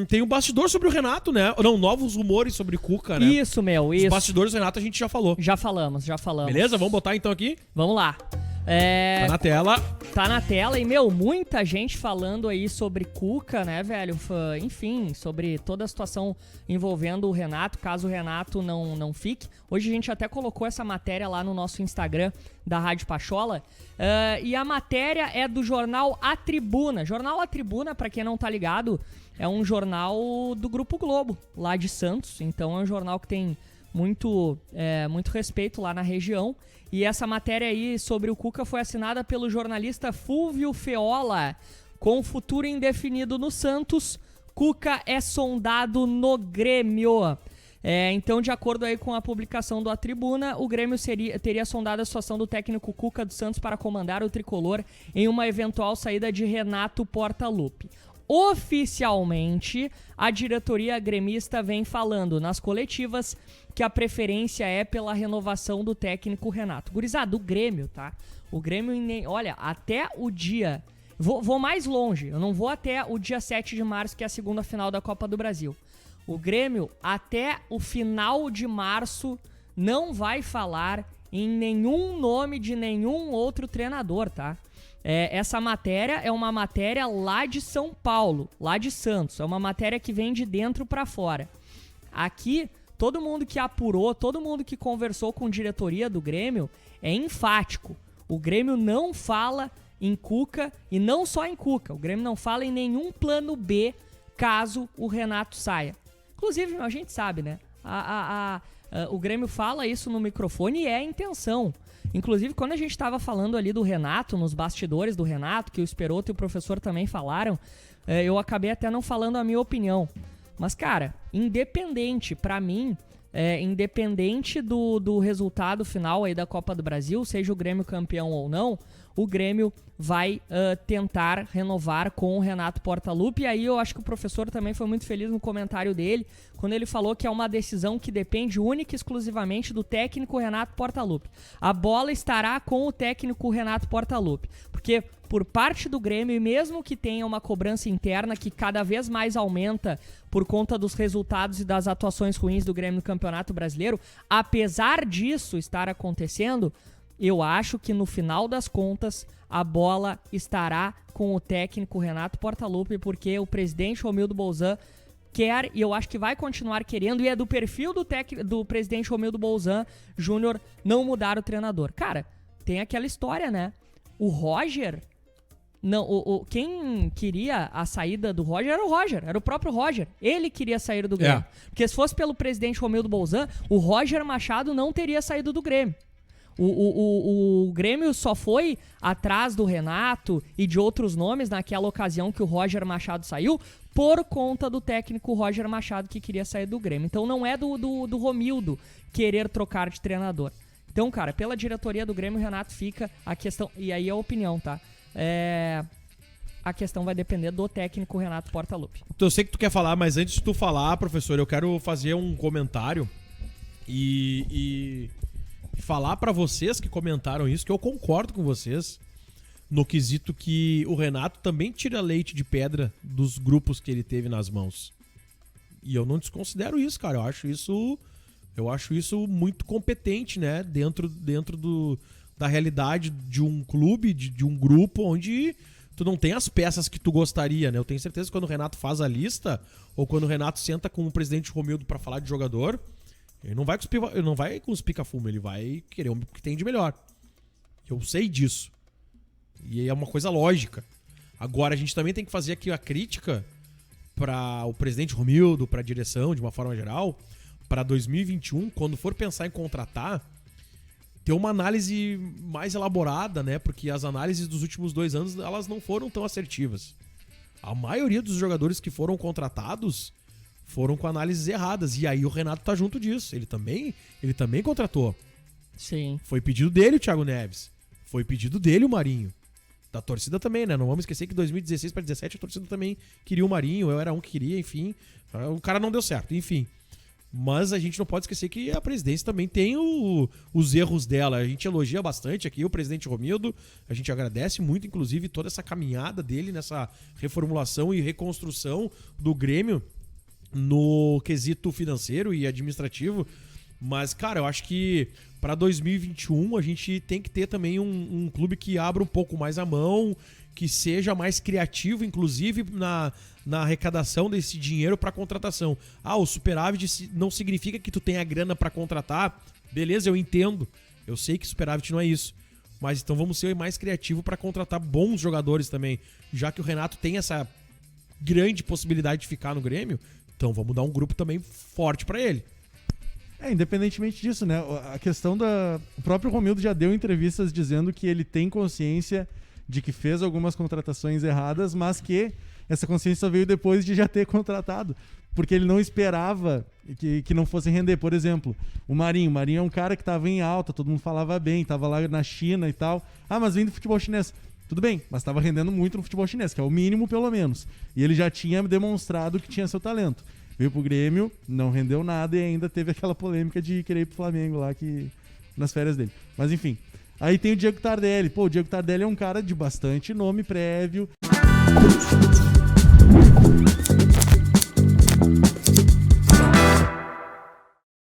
Tem um bastidor sobre o Renato, né? Não, novos rumores sobre Cuca, né? Isso, meu, isso. Os bastidores do Renato a gente já falou. Já falamos. Beleza? Vamos botar então aqui? Vamos lá. Tá na tela. Tá na tela e, meu, muita gente falando aí sobre Cuca, né, velho? Enfim, sobre toda a situação envolvendo o Renato, caso o Renato não fique. Hoje a gente até colocou essa matéria lá no nosso Instagram da Rádio Pachola. E a matéria é do jornal A Tribuna. Jornal A Tribuna, pra quem não tá ligado, é um jornal do Grupo Globo, lá de Santos. Então é um jornal que tem muito respeito lá na região. E essa matéria aí sobre o Cuca foi assinada pelo jornalista Fúvio Feola. Com futuro indefinido no Santos, Cuca é sondado no Grêmio. Então, de acordo aí com a publicação do A Tribuna, o Grêmio teria sondado a situação do técnico Cuca do Santos para comandar o tricolor em uma eventual saída de Renato Portaluppi. Oficialmente, a diretoria gremista vem falando nas coletivas que a preferência é pela renovação do técnico Renato. Gurizada, do Grêmio, tá? O Grêmio, olha, até o dia... Vou mais longe, eu não vou até o dia 7 de março, que é a segunda final da Copa do Brasil. O Grêmio, até o final de março, não vai falar em nenhum nome de nenhum outro treinador, tá? Essa matéria é uma matéria lá de São Paulo, lá de Santos. É uma matéria que vem de dentro pra fora. Aqui, todo mundo que apurou, todo mundo que conversou com a diretoria do Grêmio é enfático. O Grêmio não fala em Cuca e não só em Cuca. O Grêmio não fala em nenhum plano B caso o Renato saia. Inclusive, a gente sabe, né? O Grêmio fala isso no microfone e é a intenção. Inclusive, quando a gente estava falando ali do Renato, nos bastidores do Renato, que o Esperoto e o professor também falaram, eu acabei até não falando a minha opinião. Mas, cara, independente, pra mim, independente do resultado final aí da Copa do Brasil, seja o Grêmio campeão ou não, o Grêmio vai tentar renovar com o Renato Portaluppi. E aí eu acho que o professor também foi muito feliz no comentário dele, quando ele falou que é uma decisão que depende única e exclusivamente do técnico Renato Portaluppi. A bola estará com o técnico Renato Portaluppi, porque por parte do Grêmio, e mesmo que tenha uma cobrança interna que cada vez mais aumenta por conta dos resultados e das atuações ruins do Grêmio no Campeonato Brasileiro, apesar disso estar acontecendo, eu acho que no final das contas a bola estará com o técnico Renato Portaluppi, porque o presidente Romildo Bolzan quer, e eu acho que vai continuar querendo, e é do perfil do presidente Romildo Bolzan Júnior não mudar o treinador. Cara, tem aquela história, né? O Roger... Quem queria a saída do Roger era o Roger, era o próprio Roger. Ele queria sair do Grêmio. Porque se fosse pelo presidente Romildo Bolzan, o Roger Machado não teria saído do Grêmio. O Grêmio só foi atrás do Renato e de outros nomes naquela ocasião que o Roger Machado saiu por conta do técnico Roger Machado que queria sair do Grêmio. Então não é do Romildo querer trocar de treinador. Então, cara, pela diretoria do Grêmio, o Renato fica a questão... E aí é a opinião, tá? A questão vai depender do técnico Renato Portaluppi. Então, eu sei que tu quer falar, mas antes de tu falar, professor, eu quero fazer um comentário e falar pra vocês que comentaram isso, que eu concordo com vocês no quesito que o Renato também tira leite de pedra dos grupos que ele teve nas mãos. E eu não desconsidero isso, cara. Eu acho isso muito competente, né? Dentro da realidade de um clube, de um grupo onde tu não tem as peças que tu gostaria, né? Eu tenho certeza que quando o Renato faz a lista, ou quando o Renato senta com o presidente Romildo pra falar de jogador, ele não vai com os pica-fumo, ele vai querer o que tem de melhor. Eu sei disso. E é uma coisa lógica. Agora, a gente também tem que fazer aqui a crítica para o presidente Romildo, para a direção, de uma forma geral, para 2021, quando for pensar em contratar, ter uma análise mais elaborada, né? Porque as análises dos últimos 2 anos, elas não foram tão assertivas. A maioria dos jogadores que foram contratados foram com análises erradas. E aí o Renato tá junto disso. Ele também contratou. Sim. Foi pedido dele o Thiago Neves. Foi pedido dele o Marinho. Da torcida também, né? Não vamos esquecer que 2016 para 2017 a torcida também queria o Marinho. Eu era um que queria, enfim. O cara não deu certo, enfim. Mas a gente não pode esquecer que a presidência também tem os erros dela. A gente elogia bastante aqui o presidente Romildo. A gente agradece muito, inclusive, toda essa caminhada dele nessa reformulação e reconstrução do Grêmio. no quesito financeiro e administrativo, mas, cara, eu acho que para 2021 a gente tem que ter também um clube que abra um pouco mais a mão, que seja mais criativo, inclusive na arrecadação desse dinheiro para contratação. O superávit não significa que tu tenha grana para contratar. Beleza, eu entendo. Eu sei que superávit não é isso. Mas então vamos ser mais criativos para contratar bons jogadores também. Já que o Renato tem essa grande possibilidade de ficar no Grêmio, então vamos dar um grupo também forte para ele. Independentemente disso, né? A questão da... O próprio Romildo já deu entrevistas dizendo que ele tem consciência de que fez algumas contratações erradas, mas que essa consciência veio depois de já ter contratado, porque ele não esperava que não fossem render. Por exemplo, o Marinho. O Marinho é um cara que estava em alta, todo mundo falava bem, estava lá na China e tal. Mas vem do futebol chinês. Tudo bem, mas estava rendendo muito no futebol chinês, que é o mínimo pelo menos. E ele já tinha demonstrado que tinha seu talento. Veio pro Grêmio, não rendeu nada e ainda teve aquela polêmica de querer ir pro Flamengo lá nas férias dele. Mas enfim. Aí tem o Diego Tardelli. O Diego Tardelli é um cara de bastante nome prévio.